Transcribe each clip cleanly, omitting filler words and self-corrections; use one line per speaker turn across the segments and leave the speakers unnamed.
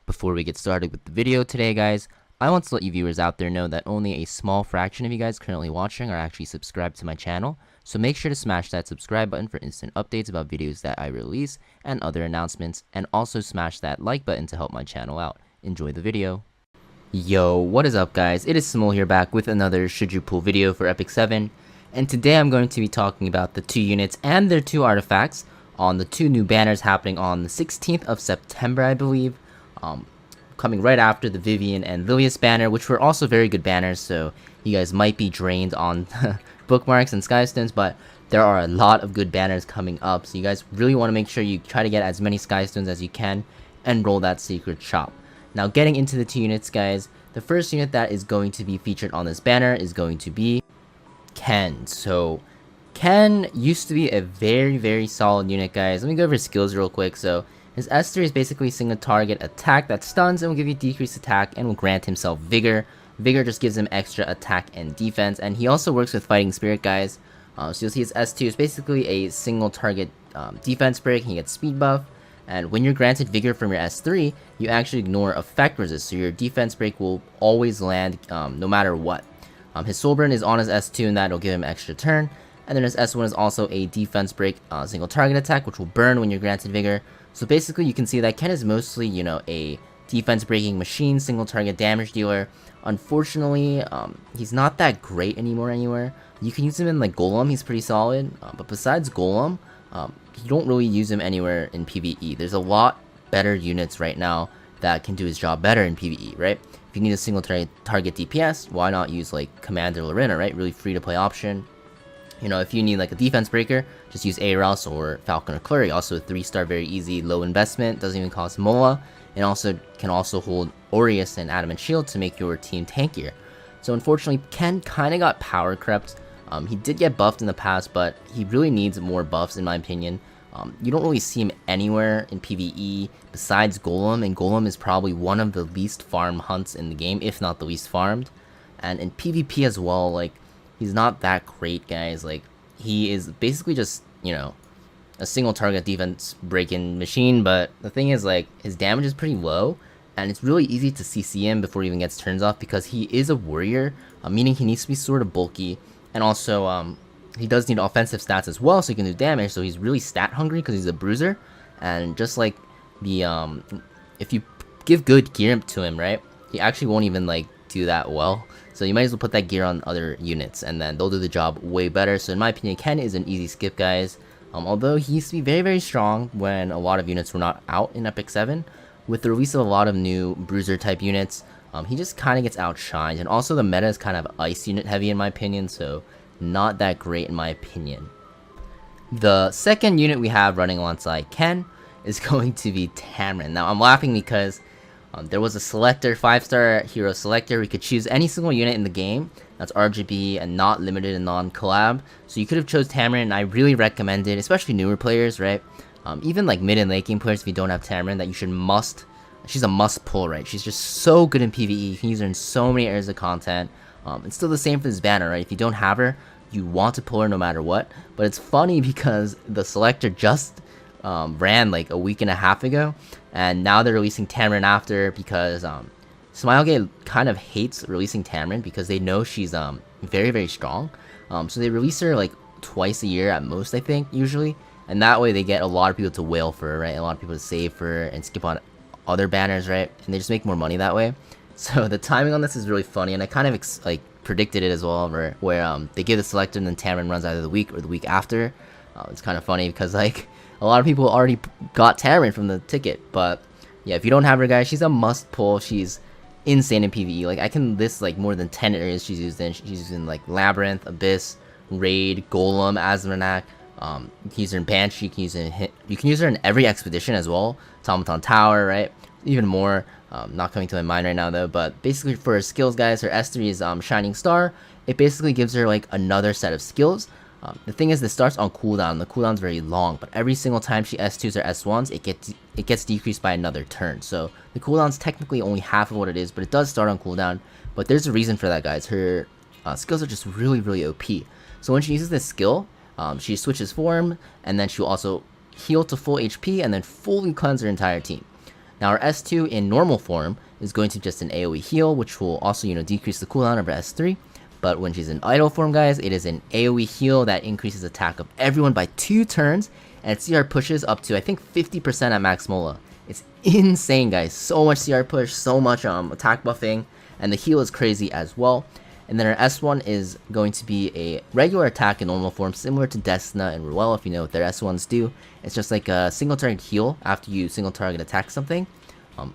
Before we get started with the video today, guys, I want to let you viewers out there know that only a small fraction of you guys currently watching are actually subscribed to my channel, so make sure to smash that subscribe button for instant updates about videos that I release and other announcements, and also smash that like button to help my channel out. Enjoy the video. Yo, what is up guys? It is Samool here, back with another Should You Pull video for Epic 7, and today I'm going to be talking about the 2 units and their 2 artifacts on the 2 new banners happening on the 16th of September, I believe. Coming right after the Vivian and Lilius banner, which were also very good banners, so you guys might be drained on bookmarks and skystones, but there are a lot of good banners coming up, so you guys really want to make sure you try to get as many skystones as you can and roll that secret shop. Now, getting into the 2 units, guys, the first unit that is going to be featured on this banner is going to be Ken. So Ken used to be a very solid unit, guys. Let me go over his skills real quick. So his S3 is basically single target attack that stuns and will give you decreased attack and will grant himself vigor. Vigor just gives him extra attack and defense, and he also works with fighting spirit, guys. So you'll see his S2 is basically a single target defense break. He gets speed buff, and when you're granted vigor from your S3, you actually ignore effect resist, so your defense break will always land no matter what. His soul burn is on his S2, and that'll give him extra turn. And then his S1 is also a defense break single target attack, which will burn when you're granted vigor. So basically, you can see that Ken is mostly, you know, a defense breaking machine, single target damage dealer. Unfortunately, he's not that great anymore anywhere. You can use him in like Golem, he's pretty solid. But besides Golem, you don't really use him anywhere in PvE. There's a lot better units right now that can do his job better in PvE, right? If you need a single target DPS, why not use like Commander Lorena, right? Really free to play option. You know, if you need like a defense breaker, just use Aeros or Falcon or Clury. Also a 3-star, very easy, low investment, doesn't even cost Moa, and also can also hold Aureus and Adamant Shield to make your team tankier. So unfortunately, Ken kind of got power crept. He did get buffed in the past, but he really needs more buffs in my opinion. You don't really see him anywhere in PvE besides Golem, and Golem is probably one of the least farmed hunts in the game, if not the least farmed. And in PvP as well, like, he's not that great, guys. Like, he is basically just, you know, a single target defense break-in machine, but the thing is, like, his damage is pretty low, and it's really easy to CC him before he even gets turns off because he is a warrior, meaning he needs to be sort of bulky, and also, he does need offensive stats as well, so he can do damage, so he's really stat hungry because he's a bruiser, and just like the, if you give good gear to him, right, he actually won't even, like, do that well. So you might as well put that gear on other units, and then they'll do the job way better. So in my opinion, Ken is an easy skip, guys. Although he used to be very strong when a lot of units were not out in Epic 7. With the release of a lot of new bruiser type units, he just kind of gets outshined. And also the meta is kind of ice unit heavy in my opinion, so not that great in my opinion. The second unit we have running alongside Ken is going to be Tamarinne. Now I'm laughing because there was a selector, 5-star hero selector. We could choose any single unit in the game that's RGB and not limited and non-collab. So you could have chose Tamarinne, and I really recommend it, especially newer players, right? Even like mid and late game players, if you don't have Tamarinne, that you should she's a must pull, right? She's just so good in PvE. You can use her in so many areas of content. It's still the same for this banner, right? If you don't have her, you want to pull her no matter what. But it's funny because the selector just ran like a week and a half ago, and now they're releasing Tamarinne after because Smilegate kind of hates releasing Tamarinne because they know she's very strong. So they release her like twice a year at most, I think, usually, and that way they get a lot of people to wail for her, right? A lot of people to save for her and skip on other banners, right? And they just make more money that way. So the timing on this is really funny, and I kind of like predicted it as well, where they give the selector and then Tamarinne runs either the week or the week after. It's kind of funny because like a lot of people already got Tamarinne from the ticket, but yeah, if you don't have her, guys, she's a must pull. She's insane in PvE. Like, I can list like more than 10 areas she's used in. She's used in like Labyrinth, Abyss, Raid, Golem, Azranak. You can use her in Banshee. You can use her in every expedition as well. Automaton Tower, right? Even more. Not coming to my mind right now though. But basically for her skills, guys, her S3 is Shining Star. It basically gives her like another set of skills. The thing is, this starts on cooldown. The cooldown's very long, but every single time she S2s or S1s, it gets decreased by another turn. So the cooldown's technically only half of what it is, but it does start on cooldown. But there's a reason for that, guys. Her skills are just really OP. So when she uses this skill, she switches form, and then she'll also heal to full HP, and then fully cleanse her entire team. Now our S2 in normal form is going to just an AoE heal, which will also, decrease the cooldown of her S3. But when she's in idle form, guys, it is an AoE heal that increases attack of everyone by 2 turns, and its CR pushes up to, I think, 50% at max mola. It's insane, guys. So much CR push, so much attack buffing, and the heal is crazy as well. And then our S1 is going to be a regular attack in normal form, similar to Desna and Ruel, if you know what their S1s do. It's just like a single target heal after you single target attack something.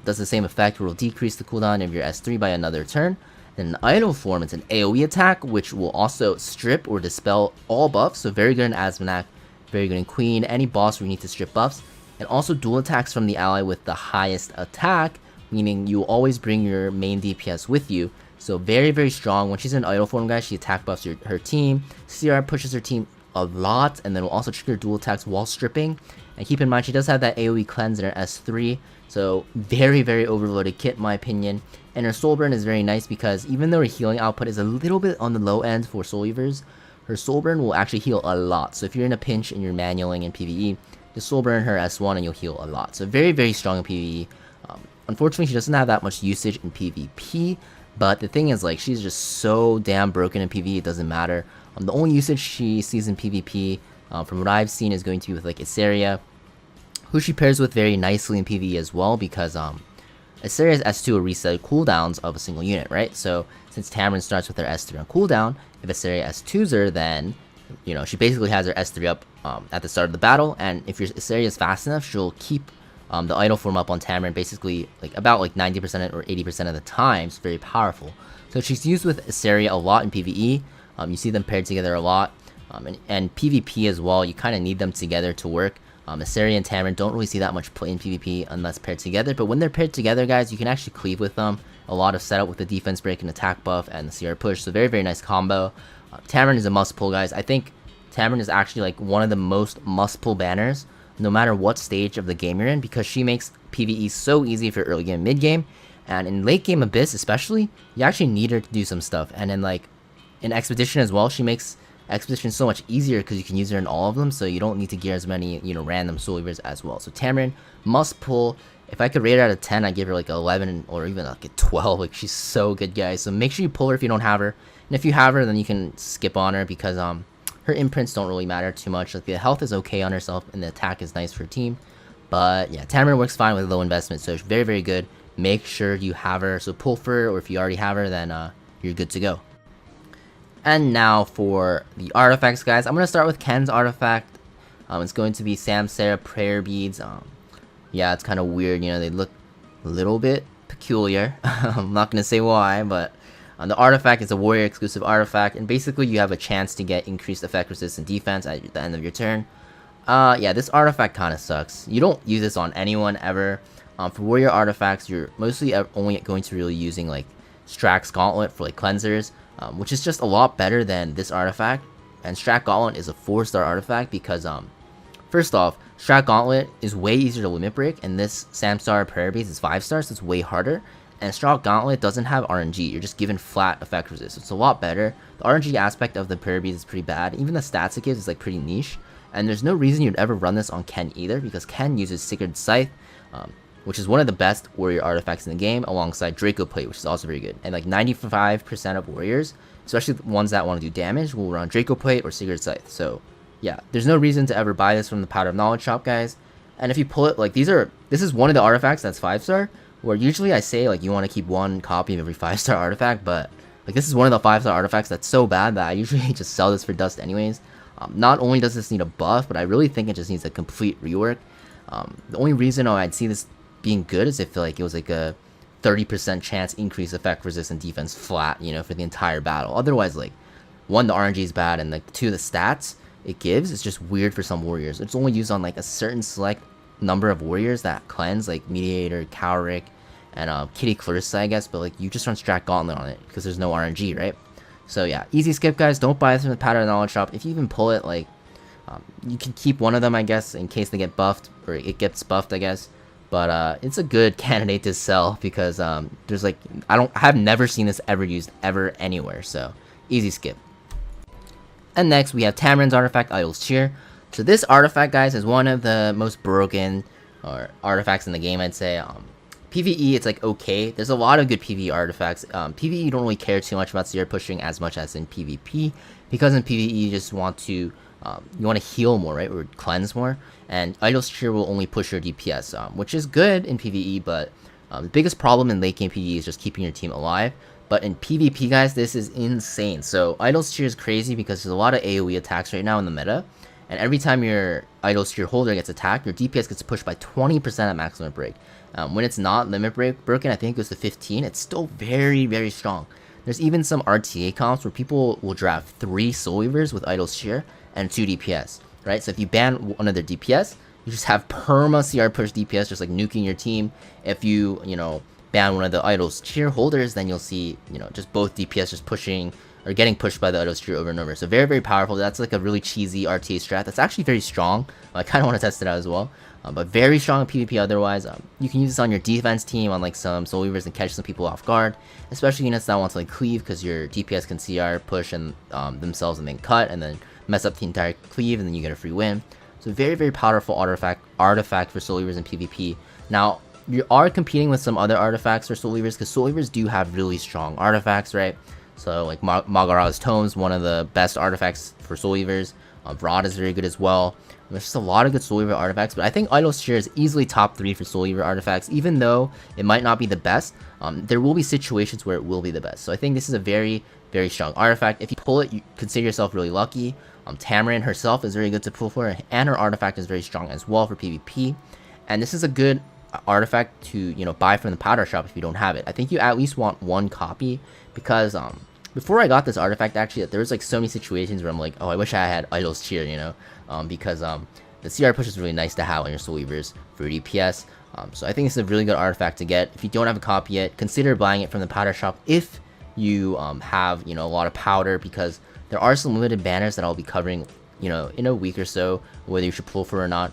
Does the same effect, where it will decrease the cooldown of your S3 by another turn. Then in idle form, it's an AoE attack, which will also strip or dispel all buffs. So very good in Asmonak, very good in Queen, any boss where you need to strip buffs. And also dual attacks from the ally with the highest attack, meaning you will always bring your main DPS with you. So very, very strong. When she's in idle form, guys, she attack buffs her team. CR pushes her team a lot, and then will also trigger dual attacks while stripping. And keep in mind, she does have that AoE cleanse in her S3. So very, very overloaded kit in my opinion. And her soul burn is very nice because even though her healing output is a little bit on the low end for soul weavers, her soul burn will actually heal a lot. So if you're in a pinch and you're manualing in PvE, just soul burn her S1 and you'll heal a lot. So very, very strong in PvE. Unfortunately, she doesn't have that much usage in PvP. But the thing is, like, she's just so damn broken in PvE, it doesn't matter. The only usage she sees in PvP, from what I've seen, is going to be with, like, Isaria, who she pairs with very nicely in PvE as well, because Isaria's S2 will reset cooldowns of a single unit, right? So since Tamarinne starts with her S3 on cooldown, if Isaria S2s her, then, she basically has her S3 up at the start of the battle, and if your Isaria is fast enough, she'll keep the idle form up on Tamarinne basically about 90% or 80% of the time. It's very powerful. So she's used with Isaria a lot in PvE. You see them paired together a lot, and PvP as well. You kind of need them together to work. Isaria and Tamarinne don't really see that much play in PvP unless paired together, but when they're paired together, guys, you can actually cleave with them. A lot of setup with the defense break and attack buff and the CR push, so very, very nice combo. Tamarinne is a must pull, guys. I think Tamarinne is actually like one of the most must pull banners, no matter what stage of the game you're in, because she makes PvE so easy for early game, mid game, and in late game Abyss especially, you actually need her to do some stuff. And then in Expedition as well, she makes Expedition so much easier because you can use her in all of them, so you don't need to gear as many, random soul weavers as well. So Tamarinne must pull. If I could rate her out of 10, I'd give her like 11 or even like a 12. Like, she's so good, guys. So make sure you pull her if you don't have her, and if you have her, then you can skip on her because her imprints don't really matter too much. Like, the health is okay on herself, and the attack is nice for her team. But yeah, Tamarinne works fine with low investment, so it's very, very good. Make sure you have her. So pull for her, or if you already have her, then you're good to go. And now for the artifacts, guys. I'm going to start with Ken's artifact. It's going to be Samsara prayer beads. Yeah, it's kind of weird. They look a little bit peculiar. I'm not going to say why, but the artifact is a warrior exclusive artifact. And basically, you have a chance to get increased effect resistance defense at the end of your turn. Yeah, this artifact kind of sucks. You don't use this on anyone ever. For warrior artifacts, you're mostly only going to really using like Strax Gauntlet for like cleansers. Which is just a lot better than this artifact. And Strat Gauntlet is a 4-star artifact because, first off, Strat Gauntlet is way easier to limit break, and this Samsara prayer base is 5 stars, so it's way harder. And Strat Gauntlet doesn't have RNG, you're just given flat effect resist. It's a lot better. The RNG aspect of the prayer beads is pretty bad. Even the stats it gives is like pretty niche. And there's no reason you'd ever run this on Ken either, because Ken uses Sacred Scythe, which is one of the best warrior artifacts in the game, alongside Draco Plate, which is also very good. And like 95% of warriors, especially the ones that want to do damage, will run Draco Plate or Sacred Scythe. So yeah, there's no reason to ever buy this from the Powder of Knowledge shop, guys. And if you pull it, like, this is one of the artifacts that's 5-star, where usually I say like you want to keep one copy of every 5-star artifact, but like this is one of the 5-star artifacts that's so bad that I usually just sell this for dust anyways. Not only does this need a buff, but I really think it just needs a complete rework. The only reason I'd see this being good is if like it was like a 30% chance increase effect resistant defense flat, for the entire battle. Otherwise, like, 1, the RNG is bad, and like 2, the stats it gives is just weird for some warriors. It's only used on like a certain select number of warriors that cleanse, like Mediator, Cowrick, and Kitty Clarissa, I guess. But like, you just run Strat Gauntlet on it because there's no RNG, right? So yeah, easy skip, guys. Don't buy this from the Powder of Knowledge shop. If you even pull it, like, you can keep one of them, I guess, in case they get buffed, or it gets buffed, I guess. But it's a good candidate to sell because there's like, I have never seen this ever used ever anywhere, so easy skip. And next we have Tamarinne's artifact, Idol's Cheer. So this artifact, guys, is one of the most broken artifacts in the game, I'd say. PvE, it's like okay. There's a lot of good PvE artifacts. PvE, you don't really care too much about CR pushing as much as in PvP, because in PvE you just want to you want to heal more, right, or cleanse more. And Idol's Cheer will only push your DPS, which is good in PvE, but the biggest problem in late game PvE is just keeping your team alive. But in PvP, guys, this is insane. So Idol's Cheer is crazy because there's a lot of AoE attacks right now in the meta. And every time your Idol's Cheer holder gets attacked, your DPS gets pushed by 20% at maximum break. When it's not limit break broken, I think it goes to 15, it's still very, very strong. There's even some RTA comps where people will draft 3 Soul Weavers with Idol's Cheer and 2 DPS, right? So if you ban one of their DPS, you just have perma CR push DPS, just like nuking your team. If you ban one of the Idol's Cheer holders, then you'll see, just both DPS just pushing or getting pushed by the Idol's Cheer over and over. So very, very powerful. That's like a really cheesy RTA strat. That's actually very strong. I kind of want to test it out as well. But very strong in PvP otherwise. You can use this on your defense team on like some Soul Weavers and catch some people off guard. Especially units that want to like cleave, because your DPS can CR push and themselves and then cut and then mess up the entire cleave, and then you get a free win. So very, very powerful artifact for Soul Weavers in PvP. Now, you are competing with some other artifacts for Soul Weavers, because Soul Weavers do have really strong artifacts, right? So like Magara's Tomes, one of the best artifacts for Soul Weavers. Rod is very good as well. There's just a lot of good Soul Weaver artifacts, but I think Idol's Cheer is easily top 3 for Soul Weaver artifacts, even though it might not be the best. There will be situations where it will be the best. So I think this is a very, very strong artifact. If you pull it, you consider yourself really lucky. Tamarinne herself is very good to pull for, and her artifact is very strong as well for PvP. And this is a good artifact to buy from the powder shop if you don't have it. I think you at least want 1 copy, because before I got this artifact, actually, there was like so many situations where I'm like, oh, I wish I had Idol's Cheer, because the CR push is really nice to have on your Soul Weavers for DPS. So I think it's a really good artifact to get. If you don't have a copy yet, consider buying it from the powder shop if you have a lot of powder, because there are some limited banners that I'll be covering in a week or so, whether you should pull for or not.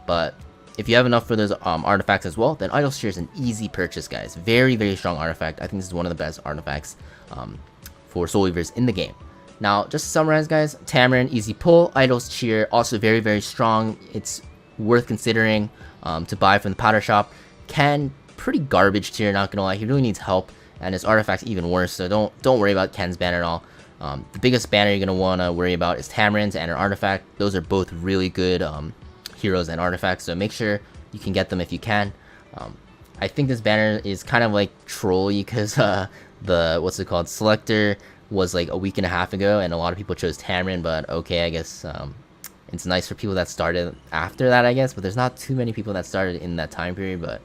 But if you have enough for those artifacts as well, then Idol's Cheer is an easy purchase, guys. Very, very strong artifact. I think this is one of the best artifacts for Soul Weavers in the game. Now, just to summarize, guys, Tamarinne, easy pull. Idol's Cheer, also very, very strong. It's worth considering to buy from the powder shop. Ken, pretty garbage tier, not gonna lie. He really needs help, and his artifact's even worse, so don't worry about Ken's banner at all. The biggest banner you're gonna want to worry about is Tamarinne's and her artifact. Those are both really good heroes and artifacts, so make sure you can get them if you can. I think this banner is kind of like trolly, because the what's it called, selector was like a week and a half ago, and a lot of people chose Tamarinne. But okay, I guess it's nice for people that started after that, I guess, but there's not too many people that started in that time period. But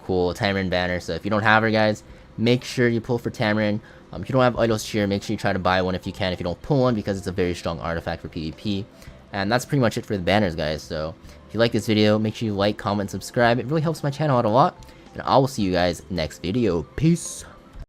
cool, Tamarinne banner. So if you don't have her, guys, make sure you pull for Tamarinne. If you don't have Idol's Cheer, make sure you try to buy one if you can, if you don't pull one, because it's a very strong artifact for PvP. And that's pretty much it for the banners, guys. So if you like this video, make sure you like, comment, subscribe. It really helps my channel out a lot. And I will see you guys next video. Peace.